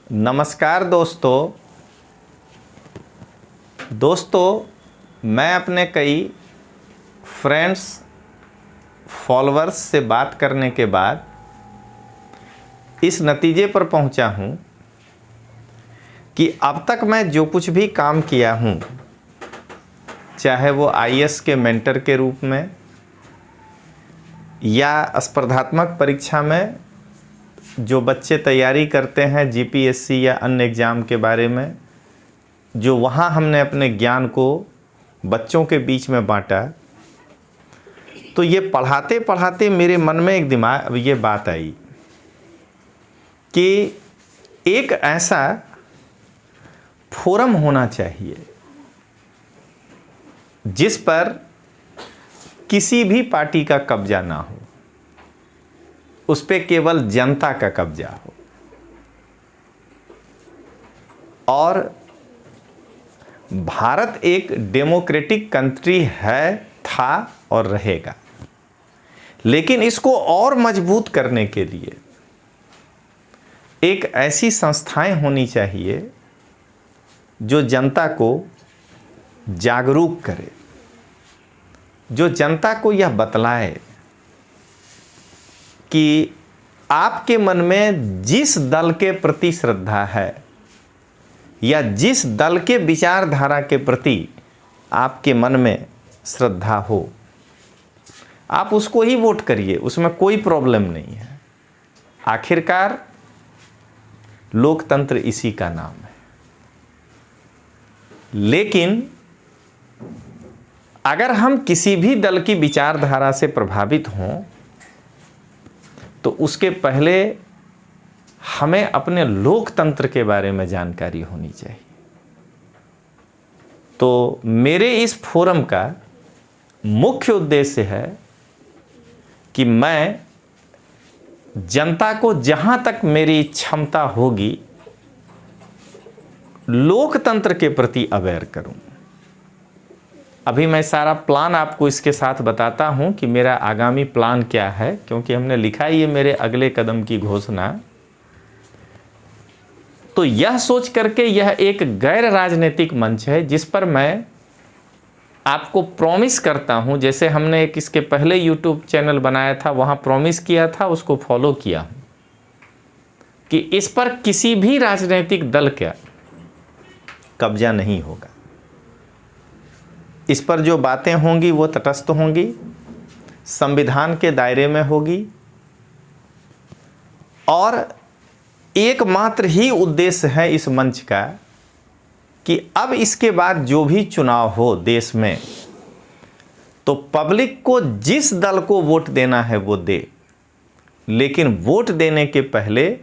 नमस्कार दोस्तों, मैं अपने कई फ्रेंड्स फॉलोअर्स से बात करने के बाद इस नतीजे पर पहुंचा हूं कि अब तक मैं जो कुछ भी काम किया हूं, चाहे वो आईएएस के मेंटर के रूप में या स्पर्धात्मक परीक्षा में जो बच्चे तैयारी करते हैं जीपीएससी या अन्य एग्ज़ाम के बारे में, जो वहाँ हमने अपने ज्ञान को बच्चों के बीच में बांटा, तो ये पढ़ाते पढ़ाते मेरे मन में एक दिमाग ये बात आई कि एक ऐसा फोरम होना चाहिए जिस पर किसी भी पार्टी का कब्जा ना हो, उस पे केवल जनता का कब्जा हो। और भारत एक डेमोक्रेटिक कंट्री है, था और रहेगा, लेकिन इसको और मजबूत करने के लिए एक ऐसी संस्थाएं होनी चाहिए जो जनता को जागरूक करे, जो जनता को यह बतलाए कि आपके मन में जिस दल के प्रति श्रद्धा है या जिस दल के विचारधारा के प्रति आपके मन में श्रद्धा हो, आप उसको ही वोट करिए, उसमें कोई प्रॉब्लम नहीं है। आखिरकार लोकतंत्र इसी का नाम है। लेकिन अगर हम किसी भी दल की विचारधारा से प्रभावित हों तो उसके पहले हमें अपने लोकतंत्र के बारे में जानकारी होनी चाहिए। तो मेरे इस फोरम का मुख्य उद्देश्य है कि मैं जनता को जहां तक मेरी क्षमता होगी लोकतंत्र के प्रति अवेयर करूं। अभी मैं सारा प्लान आपको इसके साथ बताता हूं कि मेरा आगामी प्लान क्या है, क्योंकि हमने लिखा ही है मेरे अगले कदम की घोषणा। तो यह सोच करके यह एक गैर राजनीतिक मंच है जिस पर मैं आपको प्रॉमिस करता हूं, जैसे हमने एक इसके पहले यूट्यूब चैनल बनाया था, वहां प्रॉमिस किया था, उसको फॉलो किया हूं कि इस पर किसी भी राजनीतिक दल का कब्जा नहीं होगा। इस पर जो बातें होंगी वो तटस्थ होंगी, संविधान के दायरे में होगी, और एकमात्र ही उद्देश्य है इस मंच का कि अब इसके बाद जो भी चुनाव हो देश में, तो पब्लिक को जिस दल को वोट देना है वो दे, लेकिन वोट देने के पहले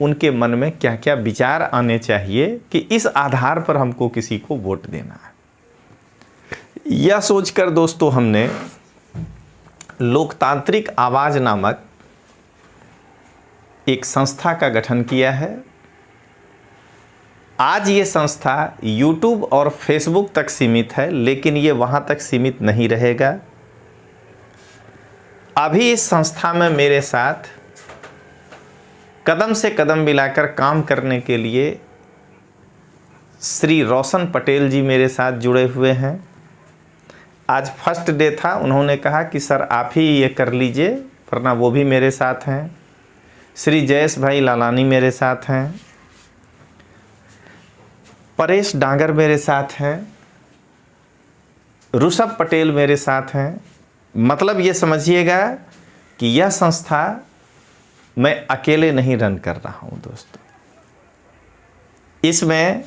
उनके मन में क्या क्या विचार आने चाहिए कि इस आधार पर हमको किसी को वोट देना है। यह सोचकर दोस्तों हमने लोकतांत्रिक आवाज नामक एक संस्था का गठन किया है। आज ये संस्था YouTube और Facebook तक सीमित है, लेकिन ये वहाँ तक सीमित नहीं रहेगा। अभी इस संस्था में मेरे साथ कदम से कदम मिलाकर काम करने के लिए श्री रोशन पटेल जी मेरे साथ जुड़े हुए हैं। आज फर्स्ट डे था, उन्होंने कहा कि सर आप ही ये कर लीजिए, वरना वो भी मेरे साथ हैं। श्री जयेश भाई लालानी मेरे साथ हैं, परेश डांगर मेरे साथ हैं, ऋषभ पटेल मेरे साथ हैं। मतलब ये समझिएगा कि यह संस्था मैं अकेले नहीं रन कर रहा हूं दोस्तों। इसमें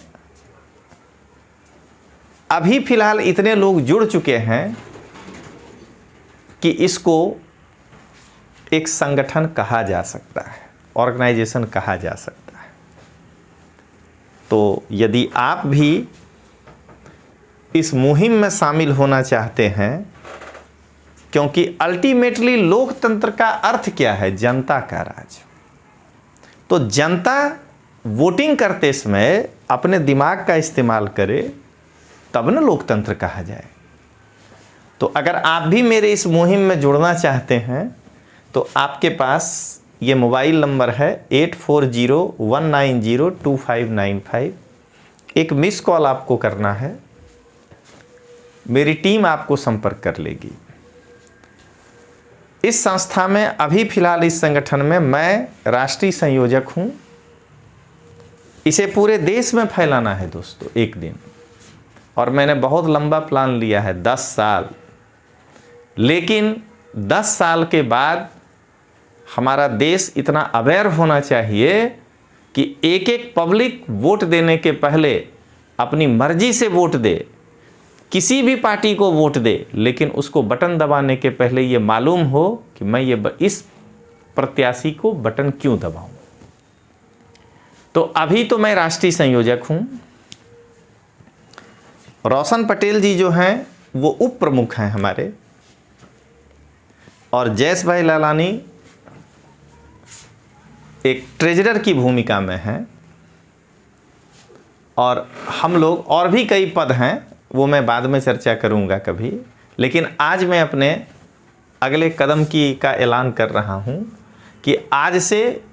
अभी फिलहाल इतने लोग जुड़ चुके हैं कि इसको एक संगठन कहा जा सकता है, ऑर्गेनाइजेशन कहा जा सकता है। तो यदि आप भी इस मुहिम में शामिल होना चाहते हैं, क्योंकि अल्टीमेटली लोकतंत्र का अर्थ क्या है? जनता का राज। तो जनता वोटिंग करते समय अपने दिमाग का इस्तेमाल करे, तब न लोकतंत्र कहा जाए। तो अगर आप भी मेरे इस मुहिम में जुड़ना चाहते हैं तो आपके पास ये मोबाइल नंबर है 8401902595। एक मिस कॉल आपको करना है, मेरी टीम आपको संपर्क कर लेगी। इस संस्था में अभी फिलहाल इस संगठन में मैं राष्ट्रीय संयोजक हूं। इसे पूरे देश में फैलाना है दोस्तों एक दिन, और मैंने बहुत लंबा प्लान लिया है 10 साल। लेकिन 10 साल के बाद हमारा देश इतना अवेयर होना चाहिए कि एक एक पब्लिक वोट देने के पहले अपनी मर्जी से वोट दे, किसी भी पार्टी को वोट दे, लेकिन उसको बटन दबाने के पहले ये मालूम हो कि मैं इस प्रत्याशी को बटन क्यों दबाऊं। तो अभी तो मैं राष्ट्रीय संयोजक हूं। रोशन पटेल जी जो हैं वो उप प्रमुख हैं हमारे, और जयेश भाई लालानी एक ट्रेजरर की भूमिका में हैं, और हम लोग और भी कई पद हैं, वो मैं बाद में चर्चा करूंगा कभी। लेकिन आज मैं अपने अगले कदम का ऐलान कर रहा हूं कि आज से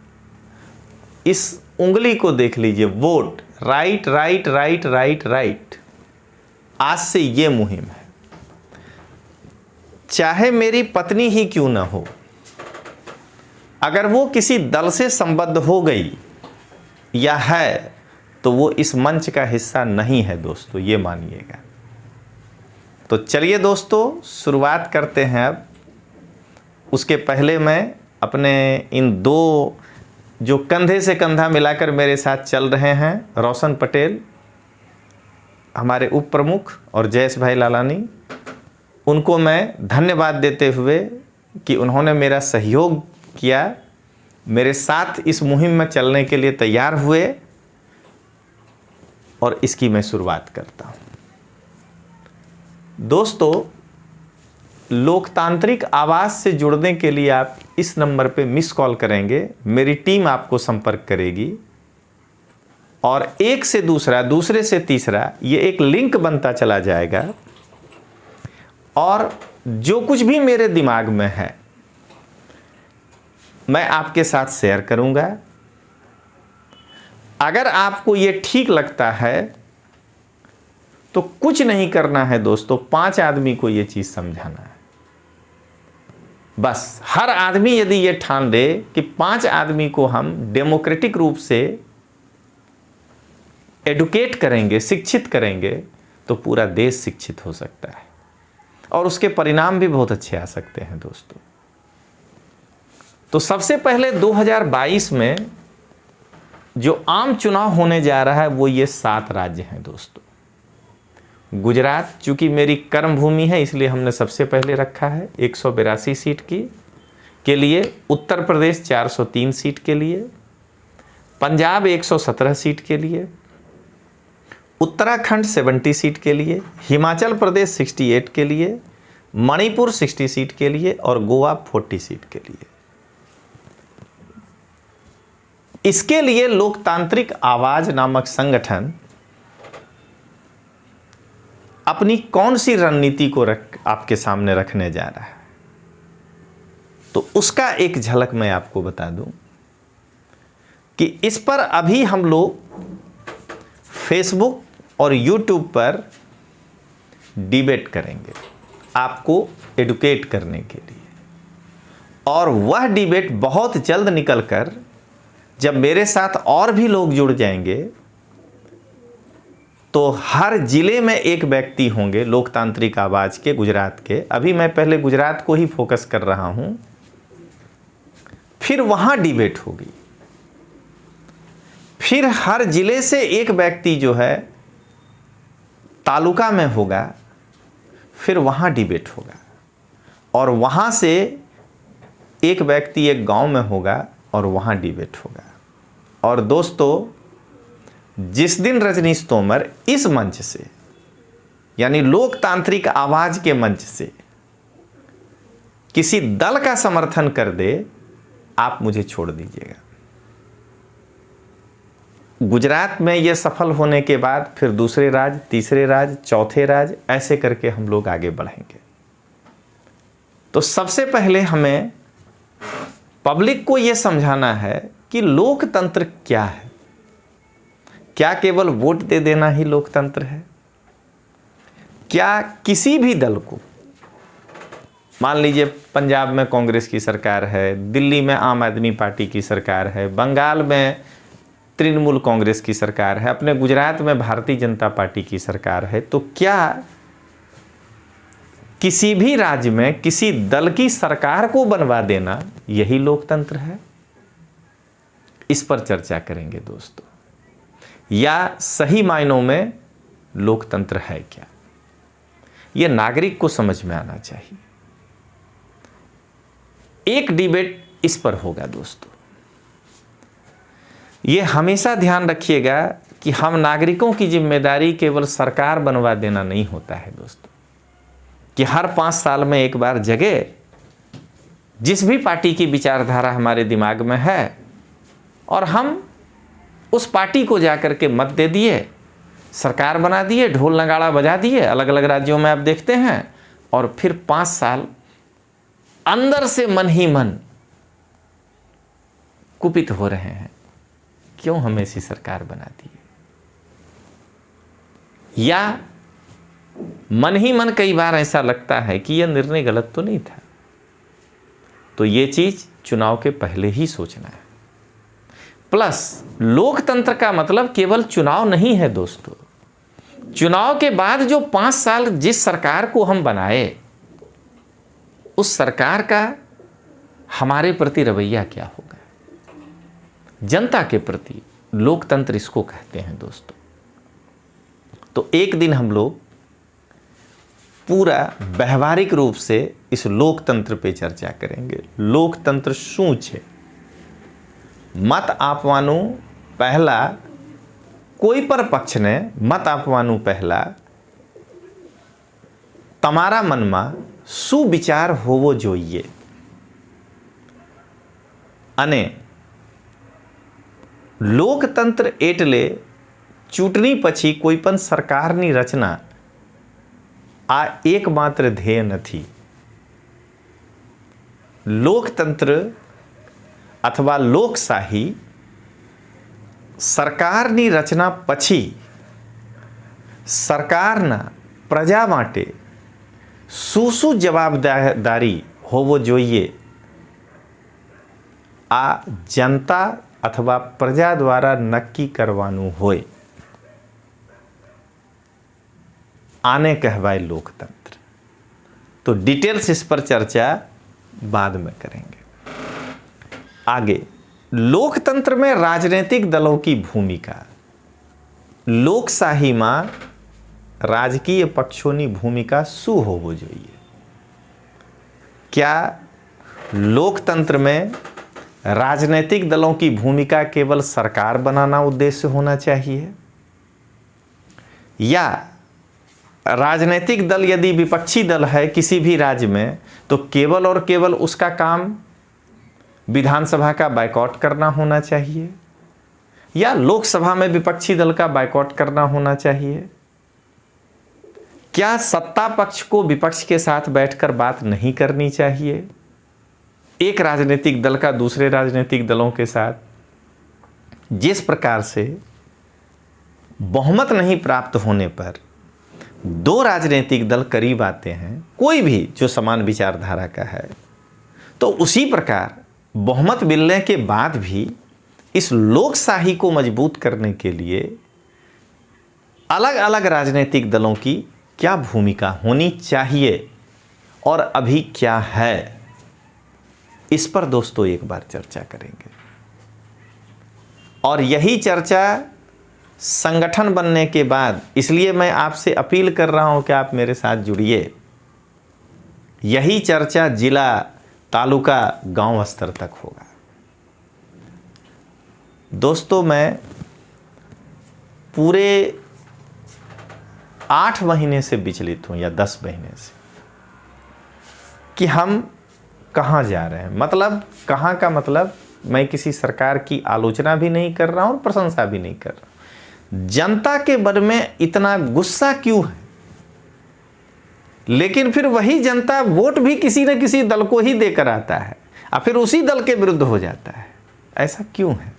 इस उंगली को देख लीजिए, vote, right right right right right. आज से ये मुहिम है। चाहे मेरी पत्नी ही क्यों ना हो, अगर वो किसी दल से संबद्ध हो गई या है, तो वो इस मंच का हिस्सा नहीं है दोस्तों, ये मानिएगा। तो चलिए दोस्तों शुरुआत करते हैं अब। उसके पहले मैं अपने इन दो जो कंधे से कंधा मिलाकर मेरे साथ चल रहे हैं, रोशन पटेल हमारे उप प्रमुख और जयेश भाई लालानी, उनको मैं धन्यवाद देते हुए कि उन्होंने मेरा सहयोग किया, मेरे साथ इस मुहिम में चलने के लिए तैयार हुए, और इसकी मैं शुरुआत करता हूं। दोस्तों, लोकतांत्रिक आवाज से जुड़ने के लिए आप इस नंबर पे मिस कॉल करेंगे, मेरी टीम आपको संपर्क करेगी, और एक से दूसरा, दूसरे से तीसरा, ये एक लिंक बनता चला जाएगा, और जो कुछ भी मेरे दिमाग में है मैं आपके साथ शेयर करूंगा। अगर आपको ये ठीक लगता है तो कुछ नहीं करना है दोस्तों, 5 आदमी को ये चीज समझाना है बस। हर आदमी यदि ये ठान ले कि 5 आदमी को हम डेमोक्रेटिक रूप से एडुकेट करेंगे, शिक्षित करेंगे, तो पूरा देश शिक्षित हो सकता है, और उसके परिणाम भी बहुत अच्छे आ सकते हैं दोस्तों। तो सबसे पहले 2022 में जो आम चुनाव होने जा रहा है वो ये 7 राज्य हैं दोस्तों। गुजरात चूंकि मेरी कर्म भूमि है इसलिए हमने सबसे पहले रखा है 182 सीट के लिए, उत्तर प्रदेश 403 सीट के लिए, पंजाब 117 सीट के लिए, उत्तराखंड 70 सीट के लिए, हिमाचल प्रदेश 68 के लिए, मणिपुर 60 सीट के लिए, और गोवा 40 सीट के लिए। इसके लिए लोकतांत्रिक आवाज नामक संगठन अपनी कौन सी रणनीति को आपके सामने रखने जा रहा है, तो उसका एक झलक मैं आपको बता दूं कि इस पर अभी हम लोग फेसबुक और यूट्यूब पर डिबेट करेंगे आपको एडुकेट करने के लिए, और वह डिबेट बहुत जल्द निकलकर जब मेरे साथ और भी लोग जुड़ जाएंगे तो हर जिले में एक व्यक्ति होंगे लोकतांत्रिक आवाज के, गुजरात के। अभी मैं पहले गुजरात को ही फोकस कर रहा हूं, फिर वहां डिबेट होगी, फिर हर जिले से एक व्यक्ति जो है तालुका में होगा, फिर वहां डिबेट होगा, और वहां से एक व्यक्ति एक गांव में होगा और वहां डिबेट होगा। और दोस्तों, जिस दिन रजनीश तोमर इस मंच से, यानी लोकतांत्रिक आवाज के मंच से किसी दल का समर्थन कर दे, आप मुझे छोड़ दीजिएगा। गुजरात में यह सफल होने के बाद फिर दूसरे राज्य, तीसरे राज्य, चौथे राज्य, ऐसे करके हम लोग आगे बढ़ेंगे। तो सबसे पहले हमें पब्लिक को यह समझाना है कि लोकतंत्र क्या है। क्या केवल वोट दे देना ही लोकतंत्र है? क्या किसी भी दल को, मान लीजिए पंजाब में कांग्रेस की सरकार है, दिल्ली में आम आदमी पार्टी की सरकार है, बंगाल में तृणमूल कांग्रेस की सरकार है, अपने गुजरात में भारतीय जनता पार्टी की सरकार है, तो क्या किसी भी राज्य में किसी दल की सरकार को बनवा देना यही लोकतंत्र है? इस पर चर्चा करेंगे दोस्तों। या सही मायनों में लोकतंत्र है क्या, यह नागरिक को समझ में आना चाहिए। एक डिबेट इस पर होगा दोस्तों। यह हमेशा ध्यान रखिएगा कि हम नागरिकों की जिम्मेदारी केवल सरकार बनवा देना नहीं होता है दोस्तों, कि हर 5 साल में एक बार जगे, जिस भी पार्टी की विचारधारा हमारे दिमाग में है और हम उस पार्टी को जाकर के मत दे दिए, सरकार बना दिए, ढोल नगाड़ा बजा दिए, अलग अलग राज्यों में आप देखते हैं, और फिर 5 साल अंदर से मन ही मन कुपित हो रहे हैं, क्यों हमें ऐसी सरकार बना दी। या मन ही मन कई बार ऐसा लगता है कि यह निर्णय गलत तो नहीं था। तो यह चीज चुनाव के पहले ही सोचना है। प्लस लोकतंत्र का मतलब केवल चुनाव नहीं है दोस्तों। चुनाव के बाद जो 5 साल जिस सरकार को हम बनाए, उस सरकार का हमारे प्रति रवैया क्या होगा, जनता के प्रति। लोकतंत्र इसको कहते हैं दोस्तों। तो एक दिन हम लोग पूरा व्यवहारिक रूप से इस लोकतंत्र पे चर्चा करेंगे। लोकतंत्र શું છે? મત આપવાનું પહેલા કોઈ પણ પક્ષને મત આપવાનું પહેલા તમારા મનમાં શું વિચાર હોવો જોઈએ, અને લોકતંત્ર એટલે ચૂંટણી પછી કોઈ પણ સરકારની રચના આ એકમાત્ર ધ્યેય નથી। લોકતંત્ર अथवा लोकशाही सरकारनी रचना पछी सरकारना प्रजा माटे શું जवाबदारी होवो जोईए आ जनता अथवा प्रजा द्वारा नक्की करवानुं होय, आने कहवाय लोकतंत्र। तो डिटेल्स इस पर चर्चा बाद में करेंगे। आगे लोकतंत्र में राजनीतिक दलों की भूमिका। लोकशाही में राजकीय पक्षों की भूमिका शू होवो जोईए? क्या लोकतंत्र में राजनीतिक दलों की भूमिका केवल सरकार बनाना उद्देश्य होना चाहिए, या राजनीतिक दल यदि विपक्षी दल है किसी भी राज्य में तो केवल और केवल उसका काम विधानसभा का बायकॉट करना होना चाहिए, या लोकसभा में विपक्षी दल का बायकॉट करना होना चाहिए? क्या सत्ता पक्ष को विपक्ष के साथ बैठकर बात नहीं करनी चाहिए? एक राजनीतिक दल का दूसरे राजनीतिक दलों के साथ जिस प्रकार से बहुमत नहीं प्राप्त होने पर 2 राजनीतिक दल करीब आते हैं, कोई भी जो समान विचारधारा का है, तो उसी प्रकार बहुमत मिलने के बाद भी इस लोकशाही को मजबूत करने के लिए अलग अलग राजनीतिक दलों की क्या भूमिका होनी चाहिए और अभी क्या है, इस पर दोस्तों एक बार चर्चा करेंगे। और यही चर्चा संगठन बनने के बाद, इसलिए मैं आपसे अपील कर रहा हूं कि आप मेरे साथ जुड़िए। यही चर्चा जिला, तालुका, गांव स्तर तक होगा। दोस्तों मैं पूरे 8 महीने से विचलित हूं, या 10 महीने से, कि हम कहां जा रहे हैं। मतलब कहां का मतलब, मैं किसी सरकार की आलोचना भी नहीं कर रहा हूं और प्रशंसा भी नहीं कर रहा हूं। जनता के मन में इतना गुस्सा क्यों है, लेकिन फिर वही जनता वोट भी किसी न किसी दल को ही देकर आता है। और फिर उसी दल के विरुद्ध हो जाता है। ऐसा क्यों है?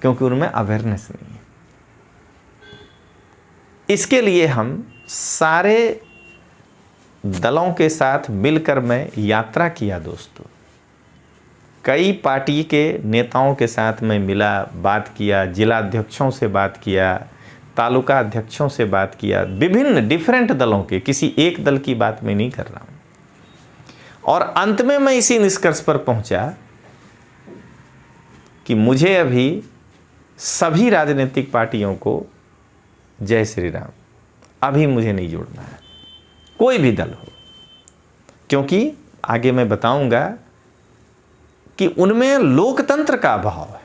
क्योंकि उनमें अवेयरनेस नहीं है। इसके लिए हम सारे दलों के साथ मिलकर मैं यात्रा किया दोस्तों। कई पार्टी के नेताओं के साथ मैं मिला, बात किया, जिला अध्यक्षों से बात किया, तालुका अध्यक्षों से बात किया, विभिन्न डिफरेंट दलों के, किसी एक दल की बात मैं नहीं कर रहा हूं। और अंत में मैं इसी निष्कर्ष पर पहुंचा कि मुझे अभी सभी राजनीतिक पार्टियों को जय श्री राम, अभी मुझे नहीं जोड़ना है, कोई भी दल हो। क्योंकि आगे मैं बताऊंगा कि उनमें लोकतंत्र का अभाव है।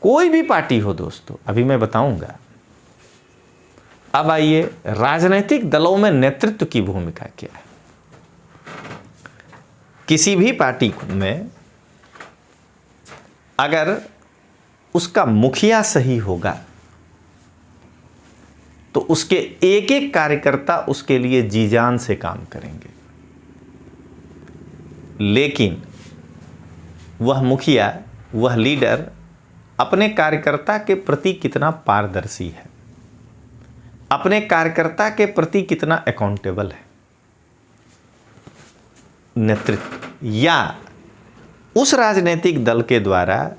कोई भी पार्टी हो दोस्तों, अभी मैं बताऊंगा। अब आइए, राजनीतिक दलों में नेतृत्व की भूमिका क्या है। किसी भी पार्टी में अगर उसका मुखिया सही होगा तो उसके एक एक कार्यकर्ता उसके लिए जी जान से काम करेंगे। लेकिन वह मुखिया, वह लीडर अपने कार्यकर्ता के प्रति कितना पारदर्शी है, अपने कार्यकर्ता के प्रति कितना अकाउंटेबल है, नेतृत्व, या उस राजनीतिक दल के द्वारा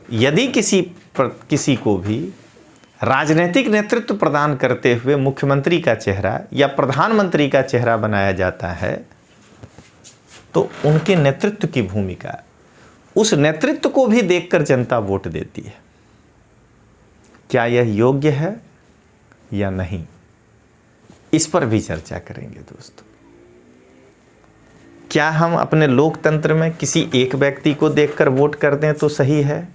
यदि किसी को भी राजनीतिक नेतृत्व प्रदान करते हुए मुख्यमंत्री का चेहरा या प्रधानमंत्री का चेहरा बनाया जाता है तो उनके नेतृत्व की भूमिका, उस नेतृत्व को भी देखकर जनता वोट देती है। क्या यह योग्य है या नहीं, इस पर भी चर्चा करेंगे दोस्तों। क्या हम अपने लोकतंत्र में किसी एक व्यक्ति को देखकर वोट कर दें तो सही है,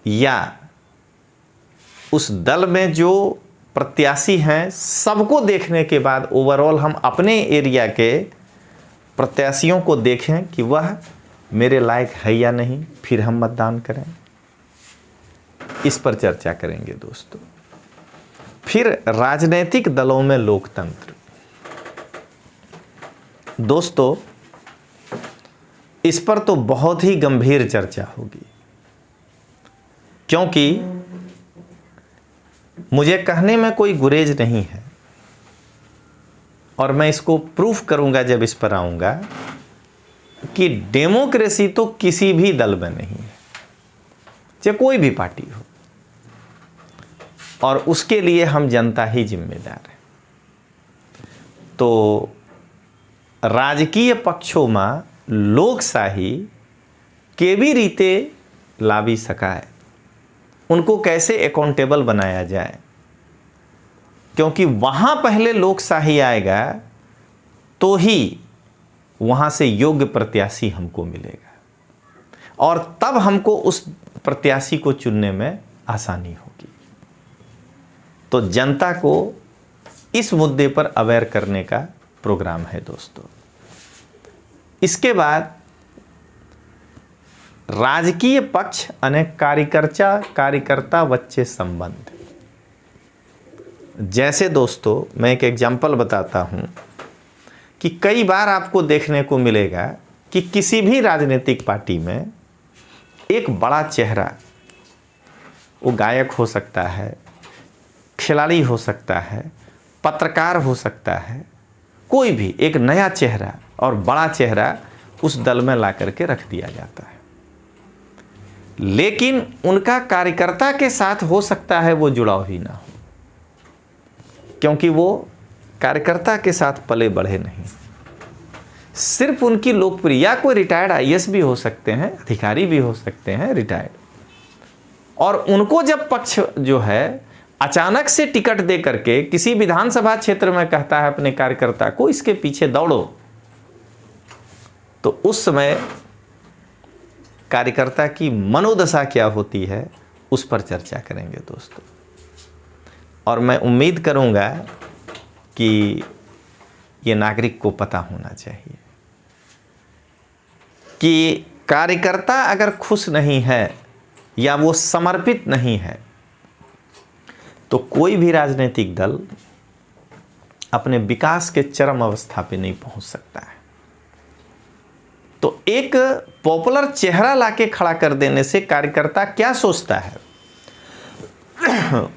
या उस दल में जो प्रत्याशी हैं सबको देखने के बाद ओवरऑल हम अपने एरिया के प्रत्याशियों को देखें कि वह मेरे लायक है या नहीं, फिर हम मतदान करें। इस पर चर्चा करेंगे दोस्तों। फिर राजनीतिक दलों में लोकतंत्र, दोस्तों इस पर तो बहुत ही गंभीर चर्चा होगी, क्योंकि मुझे कहने में कोई गुरेज नहीं है और मैं इसको प्रूफ करूंगा जब इस पर आऊंगा कि डेमोक्रेसी तो किसी भी दल में नहीं है, चाहे कोई भी पार्टी हो, और उसके लिए हम जनता ही जिम्मेदार है। तो राजकीय पक्षों में लोकशाही केवी रीते लावी सकाय, उनको कैसे अकाउंटेबल बनाया जाए, क्योंकि वहां पहले लोकशाही आएगा तो ही वहां से योग्य प्रत्याशी हमको मिलेगा और तब हमको उस प्रत्याशी को चुनने में आसानी होगी। तो जनता को इस मुद्दे पर अवेयर करने का प्रोग्राम है दोस्तों। इसके बाद राजकीय पक्ष यानी कार्यकर्ता वच्चे संबंध। जैसे दोस्तों मैं एक एग्जाम्पल बताता हूं कि कई बार आपको देखने को मिलेगा कि किसी भी राजनीतिक पार्टी में एक बड़ा चेहरा, वो गायक हो सकता है, खिलाड़ी हो सकता है, पत्रकार हो सकता है, कोई भी एक नया चेहरा और बड़ा चेहरा उस दल में ला करके रख दिया जाता है। लेकिन उनका कार्यकर्ता के साथ हो सकता है वो जुड़ाव ही ना हो, क्योंकि वो कार्यकर्ता के साथ पले बढ़े नहीं। सिर्फ उनकी लोकप्रिय, या कोई रिटायर्ड आईएएस भी हो सकते हैं, अधिकारी भी हो सकते हैं रिटायर्ड, और उनको जब पक्ष जो है अचानक से टिकट दे करके किसी विधानसभा क्षेत्र में कहता है अपने कार्यकर्ता को इसके पीछे दौड़ो, तो उस समय कार्यकर्ता की मनोदशा क्या होती है उस पर चर्चा करेंगे दोस्तों। और मैं उम्मीद करूंगा कि ये नागरिक को पता होना चाहिए कि कार्यकर्ता अगर खुश नहीं है या वो समर्पित नहीं है तो कोई भी राजनीतिक दल अपने विकास के चरम अवस्था पे नहीं पहुंच सकता है। तो एक पॉपुलर चेहरा लाके खड़ा कर देने से कार्यकर्ता क्या सोचता है,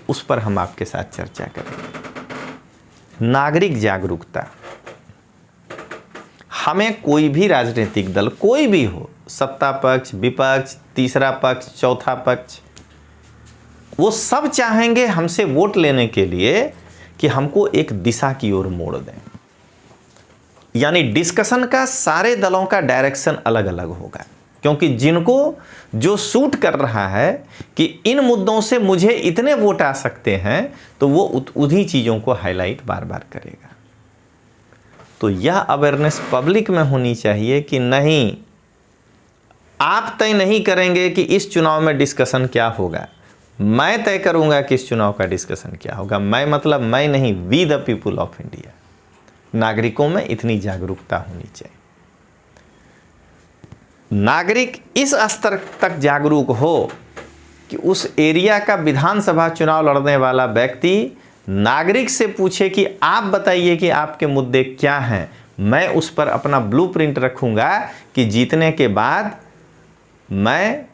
उस पर हम आपके साथ चर्चा करेंगे। नागरिक जागरूकता। हमें कोई भी राजनीतिक दल, कोई भी हो, सत्ता पक्ष, विपक्ष, तीसरा पक्ष, चौथा पक्ष, वो सब चाहेंगे हमसे वोट लेने के लिए कि हमको एक दिशा की ओर मोड़ दें। यानी डिस्कशन का सारे दलों का डायरेक्शन अलग अलग होगा, क्योंकि जिनको जो सूट कर रहा है कि इन मुद्दों से मुझे इतने वोट आ सकते हैं, तो वो उन्हीं चीज़ों को हाईलाइट बार बार करेगा। तो यह अवेयरनेस पब्लिक में होनी चाहिए कि नहीं, आप तय नहीं करेंगे कि इस चुनाव में डिस्कशन क्या होगा, मैं तय करूंगा कि इस चुनाव का डिस्कशन क्या होगा। मैं मतलब मैं नहीं, we the people of India. नागरिकों में इतनी जागरूकता होनी चाहिए। नागरिक इस स्तर तक जागरूक हो कि उस एरिया का विधानसभा चुनाव लड़ने वाला व्यक्ति नागरिक से पूछे कि आप बताइए कि आपके मुद्दे क्या हैं, मैं उस पर अपना ब्लूप्रिंट रखूंगा कि जीतने के बाद मैं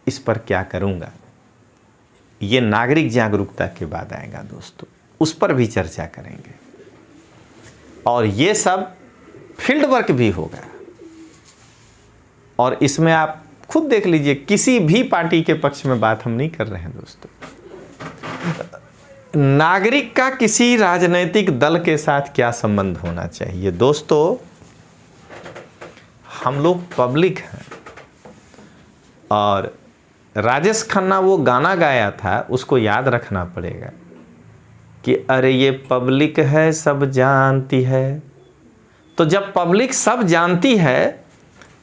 इस पर क्या करूंगा। ये नागरिक जागरूकता के बाद आएगा दोस्तों, उस पर भी चर्चा करेंगे। और ये सब फील्ड वर्क भी होगा। और इसमें आप खुद देख लीजिए, किसी भी पार्टी के पक्ष में बात हम नहीं कर रहे हैं दोस्तों। नागरिक का किसी राजनीतिक दल के साथ क्या संबंध होना चाहिए दोस्तों, हम लोग पब्लिक हैं। और राजेश खन्ना वो गाना गाया था, उसको याद रखना पड़ेगा कि अरे ये पब्लिक है सब जानती है। तो जब पब्लिक सब जानती है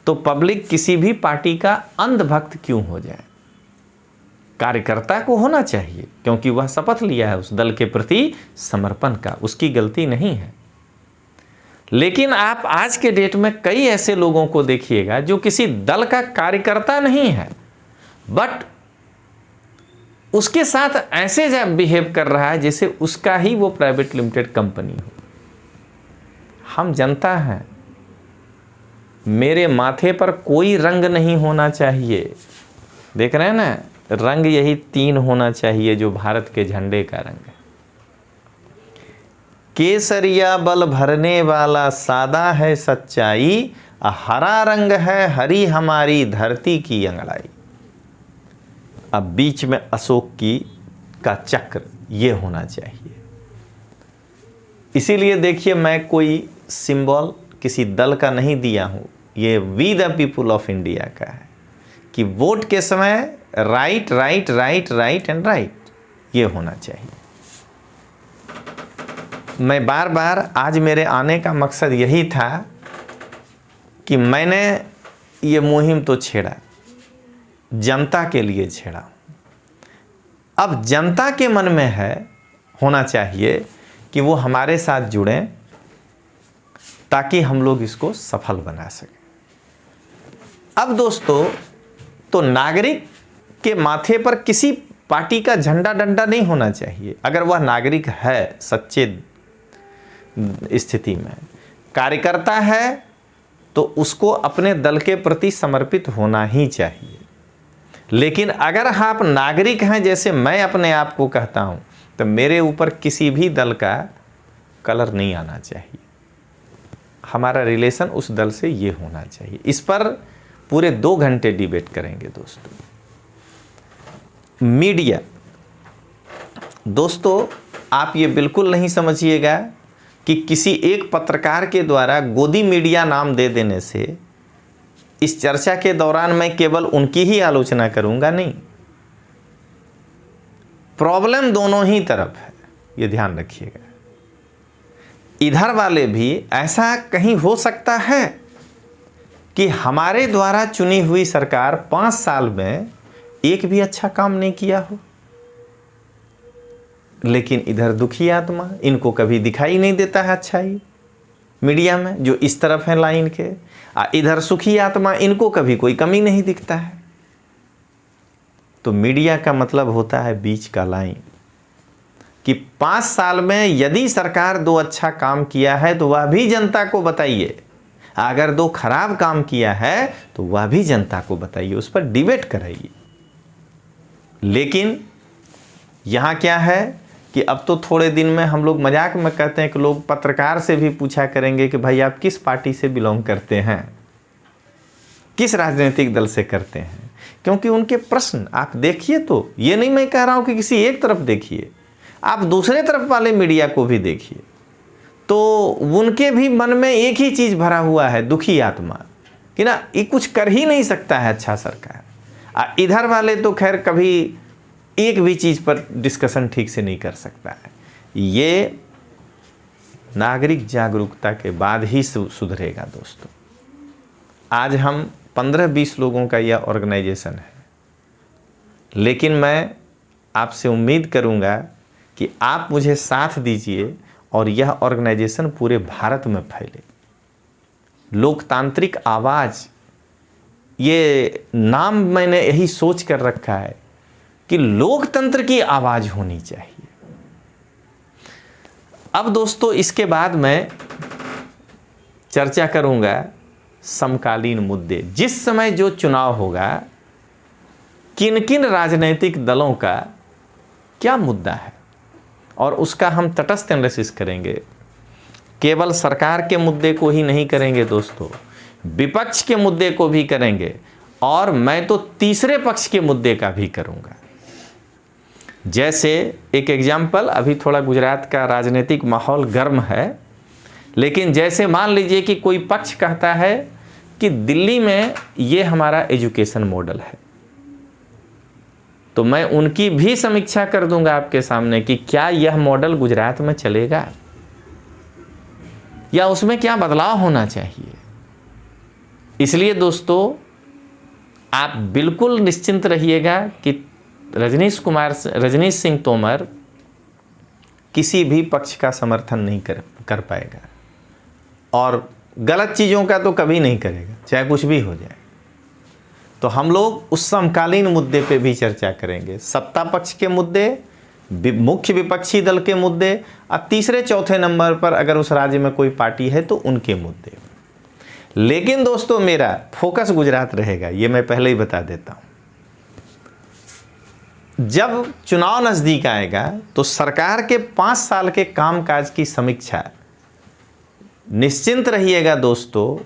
तो पब्लिक किसी भी पार्टी का अंधभक्त क्यों हो जाए। कार्यकर्ता को होना चाहिए, क्योंकि वह शपथ लिया है उस दल के प्रति समर्पण का, उसकी गलती नहीं है। लेकिन आप आज के डेट में कई ऐसे लोगों को देखिएगा जो किसी दल का कार्यकर्ता नहीं है, बट उसके साथ ऐसे बिहेव कर रहा है जैसे उसका ही वो प्राइवेट लिमिटेड कंपनी हो। हम जनता हैं, मेरे माथे पर कोई रंग नहीं होना चाहिए। देख रहे हैं ना, रंग यही 3 होना चाहिए जो भारत के झंडे का रंग है। केसरिया बल भरने वाला सादा है सच्चाई, हरा रंग है हरी हमारी धरती की अंगड़ाई। अब बीच में अशोक का चक्र ये होना चाहिए। इसीलिए देखिए, मैं कोई सिंबल किसी दल का नहीं दिया हूँ, ये we the people of India का है कि वोट के समय right right right right and right, ये होना चाहिए। मैं बार बार आज मेरे आने का मकसद यही था कि मैंने ये मुहिम तो छेड़ा, जनता के लिए छेड़ा। अब जनता के मन में है, होना चाहिए कि वो हमारे साथ जुड़ें ताकि हम लोग इसको सफल बना सकें। अब दोस्तों, तो नागरिक के माथे पर किसी पार्टी का झंडा डंडा नहीं होना चाहिए। अगर वह नागरिक है, सच्चे स्थिति में कार्यकर्ता है, तो उसको अपने दल के प्रति समर्पित होना ही चाहिए। लेकिन अगर आप नागरिक हैं, जैसे मैं अपने आप को कहता हूं, तो मेरे ऊपर किसी भी दल का कलर नहीं आना चाहिए। हमारा रिलेशन उस दल से ये होना चाहिए। इस पर पूरे 2 घंटे डिबेट करेंगे दोस्तों। मीडिया, दोस्तों आप ये बिल्कुल नहीं समझिएगा कि किसी एक पत्रकार के द्वारा गोदी मीडिया नाम दे देने से इस चर्चा के दौरान मैं केवल उनकी ही आलोचना करूंगा, नहीं। प्रॉब्लम दोनों ही तरफ है, ये ध्यान रखिएगा। इधर वाले भी, ऐसा कहीं हो सकता है कि हमारे द्वारा चुनी हुई सरकार 5 साल में एक भी अच्छा काम नहीं किया हो, लेकिन इधर दुखी आत्मा, इनको कभी दिखाई नहीं देता है अच्छाई मीडिया में, जो इस तरफ है लाइन के। इधर सुखी आत्मा, इनको कभी कोई कमी नहीं दिखता है। तो मीडिया का मतलब होता है बीच का लाइन, कि 5 साल में यदि सरकार 2 अच्छा काम किया है तो वह भी जनता को बताइए। अगर 2 खराब काम किया है तो वह भी जनता को बताइए, उस पर डिबेट कराइए। लेकिन यहाँ क्या है कि अब तो थोड़े दिन में हम लोग मजाक में कहते हैं कि लोग पत्रकार से भी पूछा करेंगे कि भाई आप किस पार्टी से बिलोंग करते हैं, किस राजनीतिक दल से करते हैं, क्योंकि उनके प्रश्न आप देखिए। तो ये नहीं मैं कह रहा हूं कि किसी एक तरफ देखिए, आप दूसरे तरफ वाले मीडिया को भी देखिए, तो उनके भी मन में एक ही चीज़ भरा हुआ है, दुखी आत्मा, कि ना ये कुछ कर ही नहीं सकता है अच्छा सरकार। इधर वाले तो खैर कभी एक भी चीज़ पर डिस्कशन ठीक से नहीं कर सकता है। ये नागरिक जागरूकता के बाद ही सुधरेगा दोस्तों। आज हम 15-20 लोगों का यह ऑर्गेनाइजेशन है, लेकिन मैं आपसे उम्मीद करूंगा कि आप मुझे साथ दीजिए और यह ऑर्गेनाइजेशन पूरे भारत में फैले। लोकतांत्रिक आवाज़, ये नाम मैंने यही सोच कर रखा है कि लोकतंत्र की आवाज़ होनी चाहिए। अब दोस्तों इसके बाद मैं चर्चा करूंगा समकालीन मुद्दे। जिस समय जो चुनाव होगा, किन किन राजनीतिक दलों का क्या मुद्दा है, और उसका हम तटस्थ एनालिसिस करेंगे। केवल सरकार के मुद्दे को ही नहीं करेंगे दोस्तों, विपक्ष के मुद्दे को भी करेंगे, और मैं तो तीसरे पक्ष के मुद्दे का भी करूंगा। जैसे एक एग्जाम्पल, अभी थोड़ा गुजरात का राजनीतिक माहौल गर्म है, लेकिन जैसे मान लीजिए कि कोई पक्ष कहता है कि दिल्ली में ये हमारा एजुकेशन मॉडल है, तो मैं उनकी भी समीक्षा कर दूंगा आपके सामने कि क्या यह मॉडल गुजरात में चलेगा या उसमें क्या बदलाव होना चाहिए। इसलिए दोस्तों आप बिल्कुल निश्चिंत रहिएगा कि रजनीश सिंह तोमर किसी भी पक्ष का समर्थन नहीं कर पाएगा, और गलत चीज़ों का तो कभी नहीं करेगा, चाहे कुछ भी हो जाए। तो हम लोग उस समकालीन मुद्दे पे भी चर्चा करेंगे, सत्ता पक्ष के मुद्दे, मुख्य विपक्षी दल के मुद्दे, और तीसरे चौथे नंबर पर अगर उस राज्य में कोई पार्टी है तो उनके मुद्दे। लेकिन दोस्तों मेरा फोकस गुजरात रहेगा, ये मैं पहले ही बता देता हूँ। जब चुनाव नज़दीक आएगा तो सरकार के 5 साल के कामकाज की समीक्षा, निश्चिंत रहिएगा दोस्तों,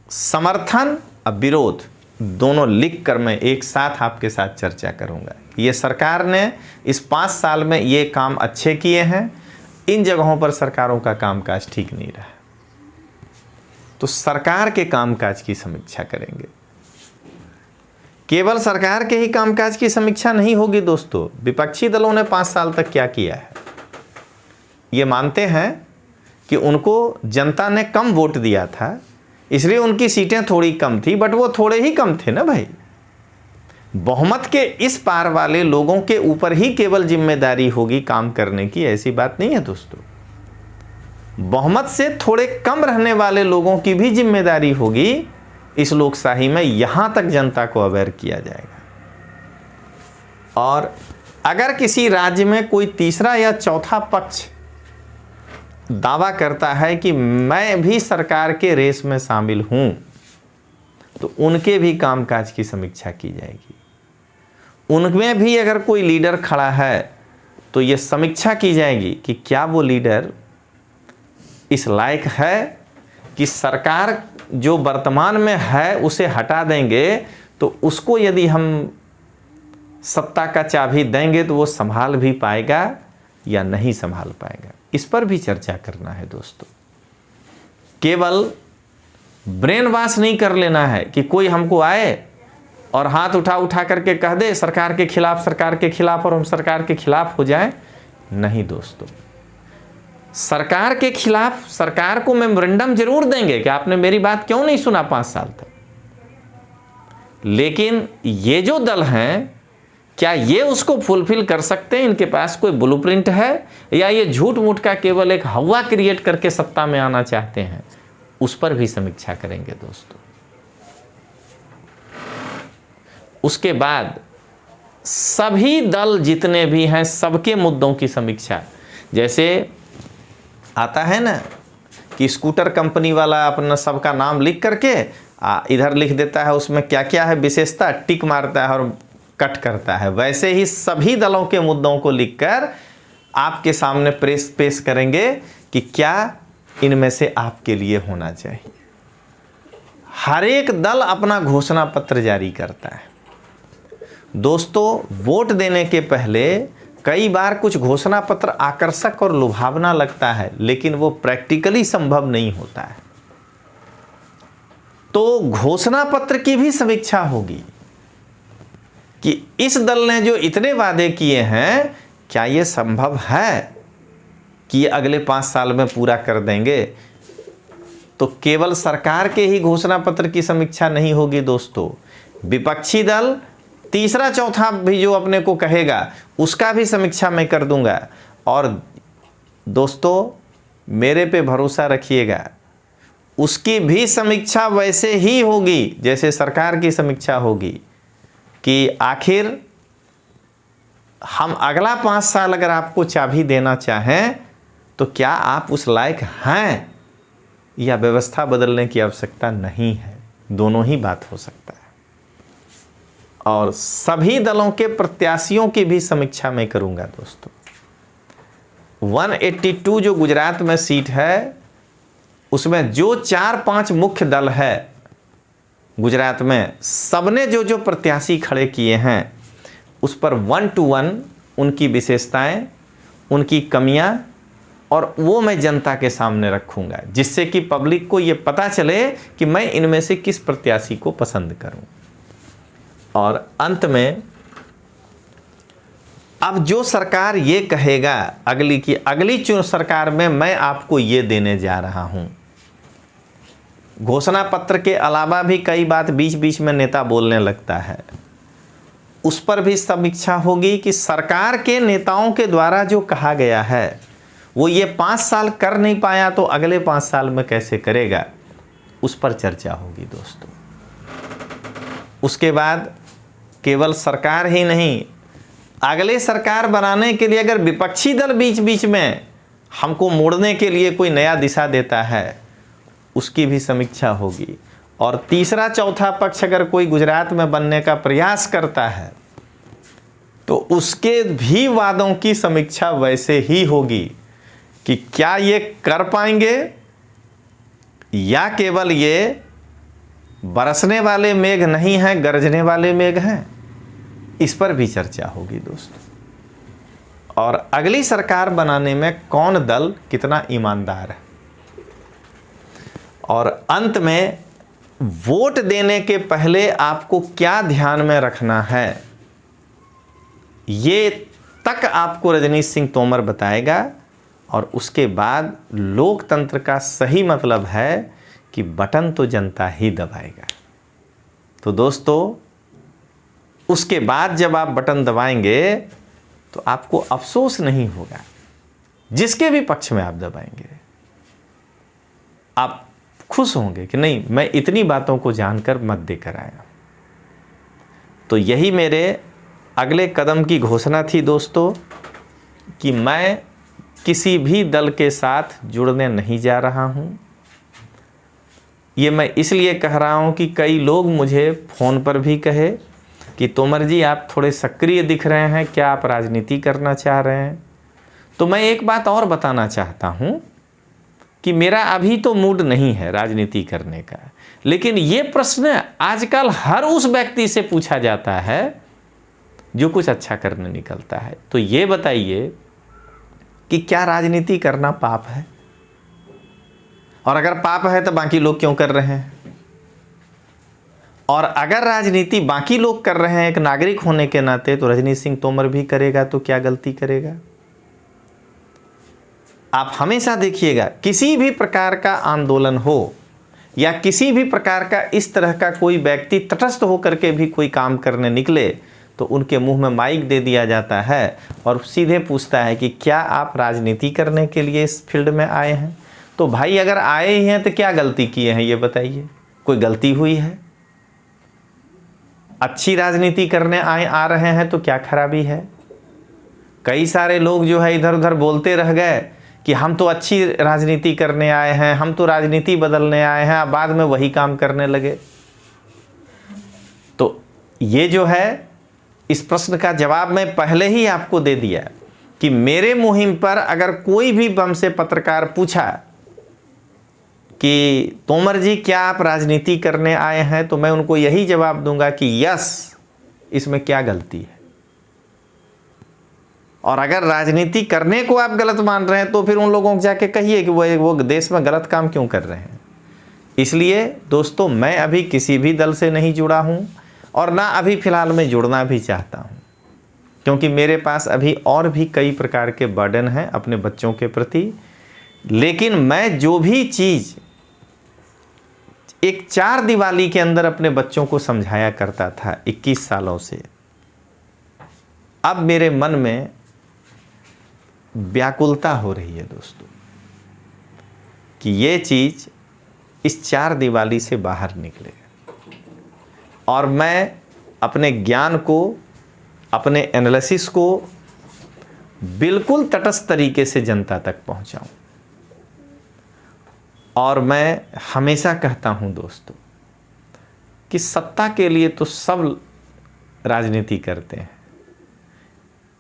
समर्थन और विरोध दोनों लिखकर मैं एक साथ आपके साथ चर्चा करूंगा। ये सरकार ने इस 5 साल में ये काम अच्छे किए हैं, इन जगहों पर सरकारों का कामकाज ठीक नहीं रहा, तो सरकार के कामकाज की समीक्षा करेंगे। केवल सरकार के ही कामकाज की समीक्षा नहीं होगी दोस्तों, विपक्षी दलों ने 5 साल तक क्या किया है। ये मानते हैं कि उनको जनता ने कम वोट दिया था, इसलिए उनकी सीटें थोड़ी कम थी, बट वो थोड़े ही कम थे ना भाई। बहुमत के इस पार वाले लोगों के ऊपर ही केवल जिम्मेदारी होगी काम करने की, ऐसी बात नहीं है दोस्तों। बहुमत से थोड़े कम रहने वाले लोगों की भी जिम्मेदारी होगी इस लोकशाही में, यहां तक जनता को अवेयर किया जाएगा। और अगर किसी राज्य में कोई तीसरा या चौथा पक्ष दावा करता है कि मैं भी सरकार के रेस में शामिल हूं, तो उनके भी कामकाज की समीक्षा की जाएगी। उनमें भी अगर कोई लीडर खड़ा है तो यह समीक्षा की जाएगी कि क्या वो लीडर इस लायक है कि सरकार जो वर्तमान में है उसे हटा देंगे, तो उसको यदि हम सत्ता का चाबी देंगे तो वो संभाल भी पाएगा या नहीं संभाल पाएगा। इस पर भी चर्चा करना है दोस्तों। केवल ब्रेन वॉश नहीं कर लेना है कि कोई हमको आए और हाथ उठा करके कह दे सरकार के खिलाफ और हम सरकार के खिलाफ हो जाएं। नहीं दोस्तों, सरकार के खिलाफ सरकार को मेमोरेंडम जरूर देंगे कि आपने मेरी बात क्यों नहीं सुना 5 साल तक, लेकिन ये जो दल हैं क्या ये उसको फुलफिल कर सकते हैं? इनके पास कोई ब्लूप्रिंट है या ये झूठ मूठ का केवल एक हवा क्रिएट करके सत्ता में आना चाहते हैं? उस पर भी समीक्षा करेंगे दोस्तों। उसके बाद सभी दल जितने भी हैं सबके मुद्दों की समीक्षा। जैसे आता है ना कि स्कूटर कंपनी वाला अपना सबका नाम लिख करके इधर लिख देता है, उसमें क्या क्या है विशेषता, टिक मारता है और कट करता है। वैसे ही सभी दलों के मुद्दों को लिखकर आपके सामने पेश करेंगे कि क्या इनमें से आपके लिए होना चाहिए। हर एक दल अपना घोषणा पत्र जारी करता है। दोस्तों, वोट देने के पहले कई बार कुछ घोषणा पत्र आकर्षक और लुभावना लगता है, लेकिन वो प्रैक्टिकली संभव नहीं होता है। तो घोषणा पत्र की भी समीक्षा होगी कि इस दल ने जो इतने वादे किए हैं, क्या ये संभव है कि ये अगले 5 साल में पूरा कर देंगे। तो केवल सरकार के ही घोषणा पत्र की समीक्षा नहीं होगी दोस्तों, विपक्षी दल तीसरा चौथा भी जो अपने को कहेगा उसका भी समीक्षा मैं कर दूंगा। और दोस्तों, मेरे पे भरोसा रखिएगा, उसकी भी समीक्षा वैसे ही होगी जैसे सरकार की समीक्षा होगी कि आखिर हम अगला 5 साल अगर आपको चाबी देना चाहें तो क्या आप उस लायक हैं, या व्यवस्था बदलने की आवश्यकता नहीं है। दोनों ही बात हो सकता है। और सभी दलों के प्रत्याशियों की भी समीक्षा मैं करूंगा दोस्तों। 182 जो गुजरात में सीट है, उसमें जो 4-5 मुख्य दल है गुजरात में, सबने जो जो प्रत्याशी खड़े किए हैं उस पर 1 to 1 उनकी विशेषताएं, उनकी कमियां, और वो मैं जनता के सामने रखूंगा, जिससे कि पब्लिक को ये पता चले कि मैं इनमें से किस प्रत्याशी को पसंद करूं। और अंत में अब जो सरकार ये कहेगा अगली सरकार में मैं आपको ये देने जा रहा हूं। घोषणा पत्र के अलावा भी कई बात बीच बीच में नेता बोलने लगता है, उस पर भी समीक्षा होगी कि सरकार के नेताओं के द्वारा जो कहा गया है वो ये 5 साल कर नहीं पाया तो अगले 5 साल में कैसे करेगा, उस पर चर्चा होगी दोस्तों। उसके बाद केवल सरकार ही नहीं, अगले सरकार बनाने के लिए अगर विपक्षी दल बीच बीच में हमको मोड़ने के लिए कोई नया दिशा देता है, उसकी भी समीक्षा होगी। और तीसरा चौथा पक्ष अगर कोई गुजरात में बनने का प्रयास करता है तो उसके भी वादों की समीक्षा वैसे ही होगी कि क्या ये कर पाएंगे या केवल ये बरसने वाले मेघ नहीं हैं, गरजने वाले मेघ हैं। इस पर भी चर्चा होगी दोस्तों। और अगली सरकार बनाने में कौन दल कितना ईमानदार है। और अंत में वोट देने के पहले आपको क्या ध्यान में रखना है, ये तक आपको रजनीश सिंह तोमर बताएगा। और उसके बाद लोकतंत्र का सही मतलब है कि बटन तो जनता ही दबाएगा। तो दोस्तों, उसके बाद जब आप बटन दबाएंगे तो आपको अफसोस नहीं होगा, जिसके भी पक्ष में आप दबाएंगे आप खुश होंगे कि नहीं, मैं इतनी बातों को जानकर मत देकर आया। तो यही मेरे अगले कदम की घोषणा थी दोस्तों, कि मैं किसी भी दल के साथ जुड़ने नहीं जा रहा हूं। ये मैं इसलिए कह रहा हूं कि कई लोग मुझे फ़ोन पर भी कहे कि तोमर जी आप थोड़े सक्रिय दिख रहे हैं, क्या आप राजनीति करना चाह रहे हैं। तो मैं एक बात और बताना चाहता हूं कि मेरा अभी तो मूड नहीं है राजनीति करने का, लेकिन ये प्रश्न आजकल हर उस व्यक्ति से पूछा जाता है जो कुछ अच्छा करने निकलता है। तो ये बताइए कि क्या राजनीति करना पाप है, और अगर पाप है तो बाकी लोग क्यों कर रहे हैं, और अगर राजनीति बाकी लोग कर रहे हैं एक नागरिक होने के नाते तो रजनीश सिंह तोमर भी करेगा तो क्या गलती करेगा। आप हमेशा देखिएगा, किसी भी प्रकार का आंदोलन हो या किसी भी प्रकार का इस तरह का कोई व्यक्ति तटस्थ होकर के भी कोई काम करने निकले तो उनके मुंह में माइक दे दिया जाता है और सीधे पूछता है कि क्या आप राजनीति करने के लिए इस फील्ड में आए हैं। तो भाई अगर आए ही हैं तो क्या गलती किए हैं ये बताइए, कोई गलती हुई है। अच्छी राजनीति करने आ रहे हैं तो क्या खराबी है। कई सारे लोग जो है इधर उधर बोलते रह गए कि हम तो अच्छी राजनीति करने आए हैं, हम तो राजनीति बदलने आए हैं, अब बाद में वही काम करने लगे। तो ये जो है, इस प्रश्न का जवाब मैं पहले ही आपको दे दिया कि मेरे मुहिम पर अगर कोई भी हमसे पत्रकार पूछा कि तोमर जी क्या आप राजनीति करने आए हैं, तो मैं उनको यही जवाब दूंगा कि यस, इसमें क्या गलती है। और अगर राजनीति करने को आप गलत मान रहे हैं तो फिर उन लोगों को जाके कहिए कि वो देश में गलत काम क्यों कर रहे हैं। इसलिए दोस्तों, मैं अभी किसी भी दल से नहीं जुड़ा हूं और ना अभी फ़िलहाल मैं जुड़ना भी चाहता हूं, क्योंकि मेरे पास अभी और भी कई प्रकार के बर्डन हैं अपने बच्चों के प्रति। लेकिन मैं जो भी चीज़ एक 4 दीवाली के अंदर अपने बच्चों को समझाया करता था 21 सालों से, अब मेरे मन में व्याकुलता हो रही है दोस्तों कि ये चीज़ इस 4 दीवाली से बाहर निकले और मैं अपने ज्ञान को, अपने एनालिसिस को बिल्कुल तटस्थ तरीके से जनता तक पहुंचाऊं। और मैं हमेशा कहता हूं दोस्तों कि सत्ता के लिए तो सब राजनीति करते हैं,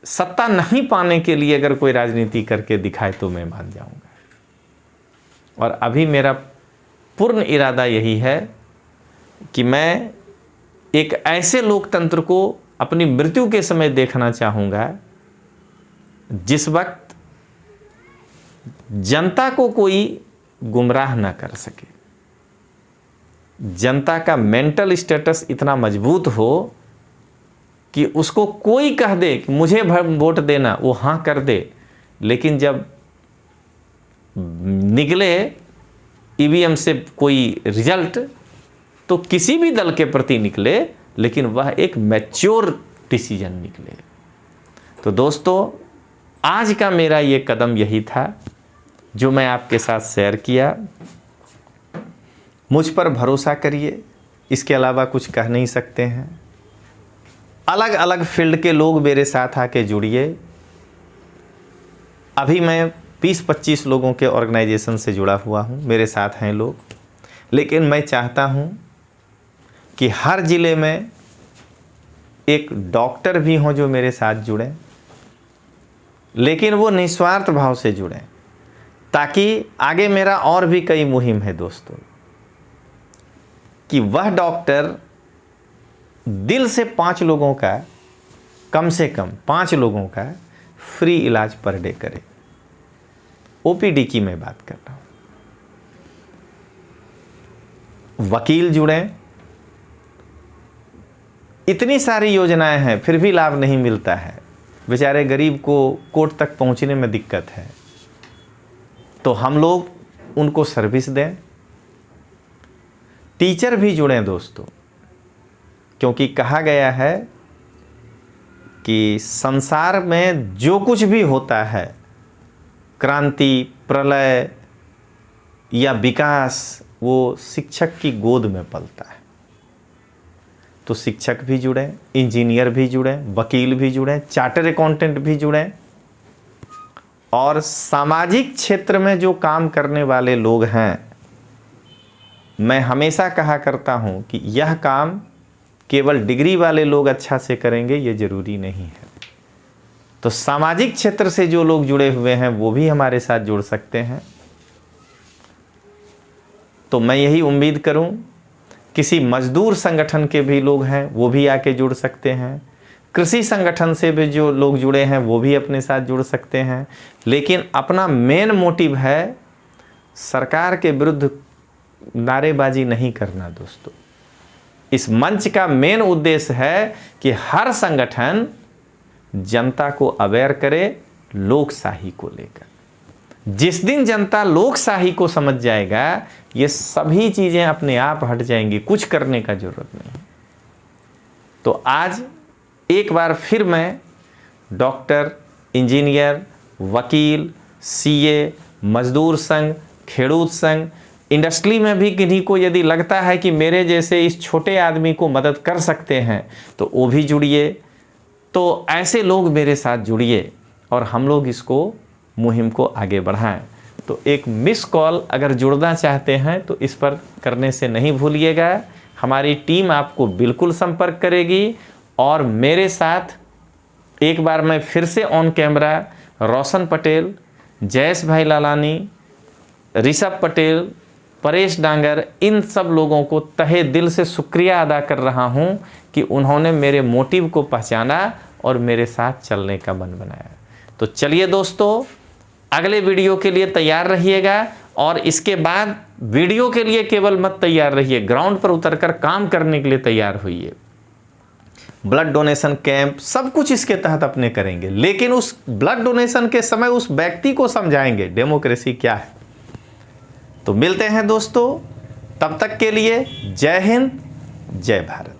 सत्ता नहीं पाने के लिए अगर कोई राजनीति करके दिखाए तो मैं मान जाऊंगा। और अभी मेरा पूर्ण इरादा यही है कि मैं एक ऐसे लोकतंत्र को अपनी मृत्यु के समय देखना चाहूँगा जिस वक्त जनता को कोई गुमराह ना कर सके, जनता का मेंटल स्टेटस इतना मजबूत हो कि उसको कोई कह दे कि मुझे वोट देना, वो हाँ कर दे, लेकिन जब निकले ईवीएम से कोई रिजल्ट तो किसी भी दल के प्रति निकले, लेकिन वह एक मैच्योर डिसीजन निकले। तो दोस्तों, आज का मेरा ये कदम यही था जो मैं आपके साथ शेयर किया। मुझ पर भरोसा करिए, इसके अलावा कुछ कह नहीं सकते हैं। अलग अलग फील्ड के लोग मेरे साथ आके जुड़िए। अभी मैं 20-25 लोगों के ऑर्गेनाइजेशन से जुड़ा हुआ हूँ, मेरे साथ हैं लोग, लेकिन मैं चाहता हूँ कि हर ज़िले में एक डॉक्टर भी हों जो मेरे साथ जुड़ें, लेकिन वो निस्वार्थ भाव से जुड़ें, ताकि आगे मेरा और भी कई मुहिम है दोस्तों, कि वह डॉक्टर दिल से 5 लोगों का, कम से कम 5 लोगों का फ्री इलाज पर डे करे। ओपीडी की मैं बात कर रहा हूं। वकील जुड़ें। इतनी सारी योजनाएं हैं फिर भी लाभ नहीं मिलता है, बेचारे गरीब को कोर्ट तक पहुंचने में दिक्कत है, तो हम लोग उनको सर्विस दें। टीचर भी जुड़ें दोस्तों, क्योंकि कहा गया है कि संसार में जो कुछ भी होता है, क्रांति, प्रलय या विकास, वो शिक्षक की गोद में पलता है। तो शिक्षक भी जुड़ें, इंजीनियर भी जुड़ें, वकील भी जुड़ें, चार्टर अकाउंटेंट भी जुड़ें, और सामाजिक क्षेत्र में जो काम करने वाले लोग हैं, मैं हमेशा कहा करता हूं कि यह काम केवल डिग्री वाले लोग अच्छा से करेंगे ये ज़रूरी नहीं है। तो सामाजिक क्षेत्र से जो लोग जुड़े हुए हैं वो भी हमारे साथ जुड़ सकते हैं। तो मैं यही उम्मीद करूं, किसी मजदूर संगठन के भी लोग हैं वो भी आके जुड़ सकते हैं, कृषि संगठन से भी जो लोग जुड़े हैं वो भी अपने साथ जुड़ सकते हैं। लेकिन अपना मेन मोटिव है सरकार के विरुद्ध नारेबाजी नहीं करना दोस्तों। इस मंच का मेन उद्देश्य है कि हर संगठन जनता को अवेयर करे लोकशाही को लेकर। जिस दिन जनता लोकशाही को समझ जाएगा, ये सभी चीजें अपने आप हट जाएंगी, कुछ करने का जरूरत नहीं। तो आज एक बार फिर मैं डॉक्टर, इंजीनियर, वकील, सीए, मजदूर संघ, खेडूत संघ, इंडस्ट्री में भी किन्हीं को यदि लगता है कि मेरे जैसे इस छोटे आदमी को मदद कर सकते हैं तो वो भी जुड़िए। तो ऐसे लोग मेरे साथ जुड़िए और हम लोग इसको मुहिम को आगे बढ़ाएं। तो एक मिस कॉल अगर जुड़ना चाहते हैं तो इस पर करने से नहीं भूलिएगा। हमारी टीम आपको बिल्कुल संपर्क करेगी। और मेरे साथ एक बार मैं फिर से ऑन कैमरा रोशन पटेल, जयेश भाई लालानी, ऋषभ पटेल, परेश डांगर, इन सब लोगों को तहे दिल से शुक्रिया अदा कर रहा हूं कि उन्होंने मेरे मोटिव को पहचाना और मेरे साथ चलने का मन बनाया। तो चलिए दोस्तों, अगले वीडियो के लिए तैयार रहिएगा। और इसके बाद वीडियो के लिए केवल मत तैयार रहिए, ग्राउंड पर उतरकर काम करने के लिए तैयार होइए। ब्लड डोनेशन कैंप सब कुछ इसके तहत अपने करेंगे, लेकिन उस ब्लड डोनेशन के समय उस व्यक्ति को समझाएंगे डेमोक्रेसी क्या है। तो मिलते हैं दोस्तों, तब तक के लिए जय हिंद, जय भारत।